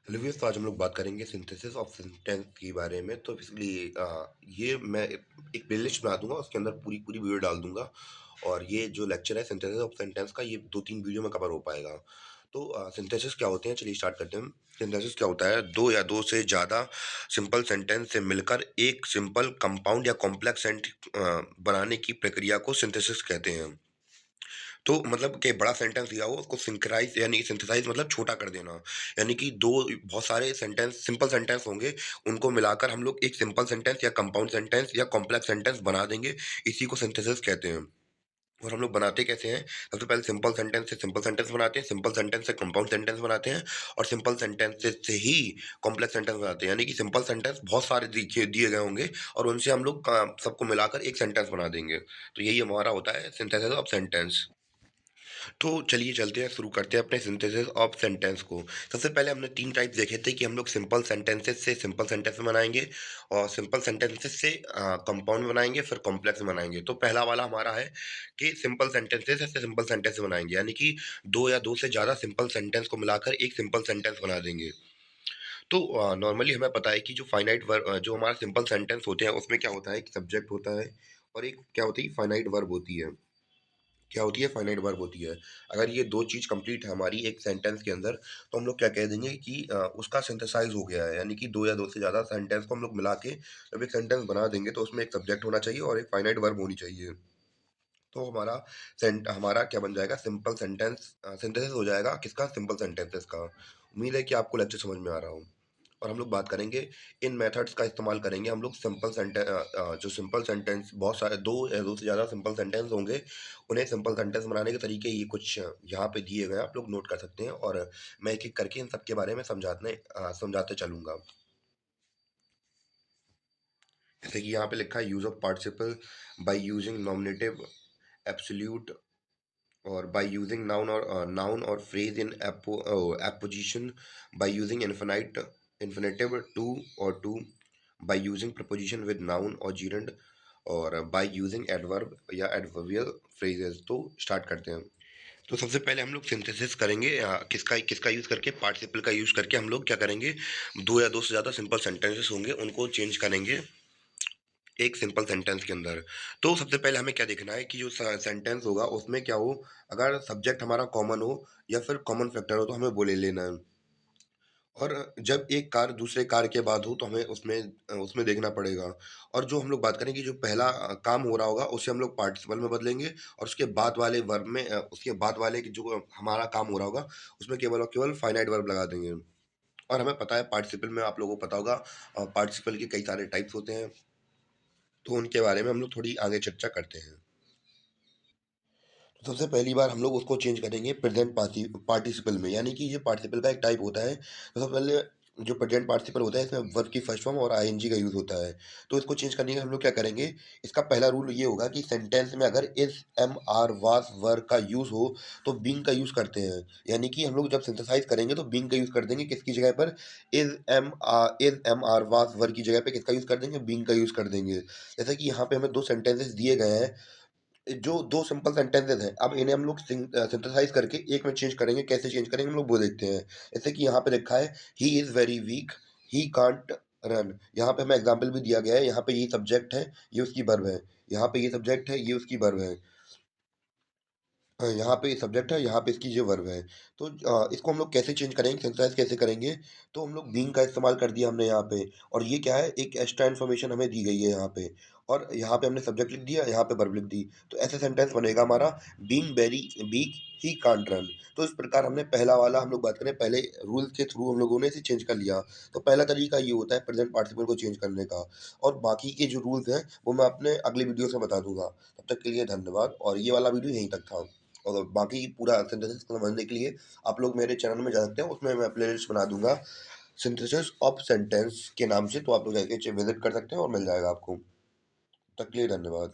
Hello viewers, तो आज हम लोग बात करेंगे सिंथेसिस ऑफ सेंटेंस के बारे में। तो बेसिकली ये मैं एक प्लेलिस्ट बना दूंगा, उसके अंदर पूरी पूरी वीडियो डाल दूंगा। और ये जो लेक्चर है सिंथेसिस ऑफ सेंटेंस का, ये 2-3 वीडियो में कवर हो पाएगा। तो सिंथेसिस क्या होते हैं, चलिए स्टार्ट करते हैं। सिंथेसिस क्या होता है? दो या दो से ज़्यादा सिंपल सेंटेंस से मिलकर एक सिंपल कंपाउंड या कॉम्प्लेक्स बनाने की प्रक्रिया को सिंथेसिस कहते हैं। तो मतलब कि बड़ा सेंटेंस दिया हो उसको सिंक्राइज यानी सिंथेसाइज मतलब छोटा कर देना। यानी कि दो बहुत सारे सेंटेंस सिंपल सेंटेंस होंगे, उनको मिलाकर हम लोग एक सिंपल सेंटेंस या कंपाउंड सेंटेंस या कॉम्प्लेक्स सेंटेंस बना देंगे। इसी को सिंथेसिस कहते हैं। और हम लोग बनाते कैसे हैं? सबसे पहले सिंपल सेंटेंस से सिंपल सेंटेंस बनाते हैं, सिंपल सेंटेंस से कंपाउंड सेंटेंस बनाते हैं, और सिंपल सेंटेंस से ही कॉम्प्लेक्स सेंटेंस बनाते हैं। यानी कि सिंपल सेंटेंस बहुत सारे दिए दिए गए होंगे, और उनसे हम लोग सबको मिलाकर एक सेंटेंस बना देंगे। तो यही हमारा होता है सिंथेसिस ऑफ सेंटेंस। तो चलिए चलते हैं, शुरू करते हैं अपने सिंथेसिस ऑफ सेंटेंस को। सबसे पहले हमने 3 टाइप देखे थे कि हम लोग सिंपल सेंटेंसेस से सिंपल सेंटेंस बनाएँगे, और सिंपल सेंटेंसेस से कंपाउंड बनाएँगे, फिर कॉम्प्लेक्स बनाएँगे। तो पहला वाला हमारा है कि सिंपल सेंटेंसेस से सिंपल सेंटेंस बनाएँगे, यानी कि 2 या 2 से ज़्यादा सिंपल सेंटेंस को मिलाकर एक सिंपल सेंटेंस बना देंगे। तो नॉर्मली हमें पता है कि जो हमारा सिंपल सेंटेंस होते हैं, उसमें क्या होता है, एक सब्जेक्ट होता है और एक क्या होती है, फाइनाइट वर्ब होती है। क्या होती है? फाइनाइट वर्ब होती है। अगर ये 2 चीज़ कंप्लीट है हमारी एक सेंटेंस के अंदर, तो हम लोग क्या कह देंगे कि उसका सिंथेसाइज़ हो गया है। यानी कि 2 या 2 से ज़्यादा सेंटेंस को हम लोग मिला के जब एक सेंटेंस बना देंगे, तो उसमें एक सब्जेक्ट होना चाहिए और एक फाइनाइट वर्ब होनी चाहिए। तो हमारा क्या बन जाएगा? सिंपल सेंटेंस सिंथेसिस हो जाएगा किसका? सिंपल सेंटेंसेस का। उम्मीद है कि आपको लेक्चर समझ में आ रहा हो। और हम लोग बात करेंगे, इन मेथड्स का इस्तेमाल करेंगे हम लोग जो सिंपल सेंटेंस, बहुत सारे 2 या 2 से ज़्यादा सिंपल सेंटेंस होंगे, उन्हें सिंपल सेंटेंस बनाने के तरीके ये कुछ यहाँ पे दिए गए हैं, आप लोग नोट कर सकते हैं। और मैं एक-एक करके इन सब के बारे में समझाते चलूँगा। जैसे कि यहाँ पे लिखा है, use of participle by using nominative, absolute, और by using noun or phrase in apposition, by using infinitive to or to, by using preposition with noun or gerund, और by using adverb या adverbial phrases। तो start करते हैं। तो सबसे पहले हम लोग सिंथेसिस करेंगे, किसका किसका यूज़ करके, पार्टिसिपल का यूज़ करके हम लोग क्या करेंगे, दो या दो से ज़्यादा सिंपल सेंटेंसेस होंगे, उनको चेंज करेंगे एक सिंपल सेंटेंस के अंदर। तो सबसे पहले हमें क्या देखना है कि जो सेंटेंस होगा उसमें क्या हो, अगर सब्जेक्ट हमारा कॉमन हो या फिर कॉमन फैक्टर हो, तो हमें वो ले लेना है। और जब एक कार्य दूसरे कार्य के बाद हो, तो हमें उसमें देखना पड़ेगा। और जो हम लोग बात करें कि जो पहला काम हो रहा होगा, उसे हम लोग पार्टिसिपल में बदलेंगे, और उसके बाद वाले की जो हमारा काम हो रहा होगा, उसमें केवल और केवल फाइनाइट वर्ब लगा देंगे। और हमें पता है पार्टिसिपल में, आप लोगों को पता होगा, पार्टिसिपल के कई सारे टाइप्स होते हैं। तो उनके बारे में हम लोग थोड़ी आगे चर्चा करते हैं। तो सबसे पहली बार हम लोग उसको चेंज करेंगे प्रेजेंट पार्टिसिपल में, यानी कि ये पार्टिसिपल का एक टाइप होता है। तो सबसे पहले जो प्रेजेंट पार्टिसिपल होता है, इसमें वर्ब की फर्स्ट फॉर्म और आईएनजी का यूज़ होता है। तो इसको चेंज करने के हम लोग क्या करेंगे, इसका पहला रूल ये होगा कि सेंटेंस में अगर इज, एम, आर, वाज, वर का यूज़ हो, तो बीइंग का यूज़ करते हैं। यानी कि हम लोग जब सिंथेसाइज करेंगे तो बीइंग का यूज़ कर देंगे, किसकी जगह पर? इज, एम, आर, वाज, वर की जगह पे किसका यूज़ कर देंगे? बीइंग का यूज़ कर देंगे। जैसे कि यहाँ पे हमें 2 सेंटेंसेस दिए गए हैं, जो 2 सिंपल सेंटेंसेस हैं, अब इन्हें हम लोग सिंथेसाइज़ करके एक में चेंज करेंगे, कैसे चेंज करेंगे हम लोग वो देखते हैं। जैसे कि यहाँ पे लिखा है, he is very weak, he can't run. यहाँ पे हमें एग्ज़ाम्पल भी दिया गया है, यहाँ पे ये सब्जेक्ट है, ये उसकी वर्ब है। यहाँ पे ये सब्जेक्ट है, ये उसकी वर्ब है। यहाँ पे सब्जेक्ट है, यहाँ पे इसकी ये वर्ब है। तो इसको हम लोग कैसे चेंज करेंगे, सिंथेसाइज़ कैसे करेंगे? तो हम लोग बीइंग का इस्तेमाल कर दिया हमने यहाँ पे, और ये क्या है, एक एक्स्ट्रा इन्फॉर्मेशन हमें दी गई है यहाँ पे। और यहाँ पे हमने सब्जेक्ट लिख दिया, यहाँ पे वर्ब लिख दी। तो ऐसे सेंटेंस बनेगा हमारा, being very weak, he can't run. तो इस प्रकार हमने पहला वाला, हम लोग बात करें पहले रूल्स के थ्रू, हम लोगों ने इसे चेंज कर लिया। तो पहला तरीका ये होता है प्रेज़ेंट पार्टिसिपल को चेंज करने का। और बाकी के जो रूल्स हैं, वो मैं अपने अगले वीडियोज़ में बता दूँगा। तब तक के लिए धन्यवाद, और ये वाला वीडियो यहीं तक था। और बाकी पूरा सिंथेसिस को समझने के लिए आप लोग मेरे चैनल में जा सकते हैं, उसमें मैं प्लेलिस्ट बना दूँगा सिंथेसिस ऑफ सेंटेंस के नाम से, तो आप लोग जाके विज़िट कर सकते हैं और मिल जाएगा आपको। तब तक के लिए धन्यवाद।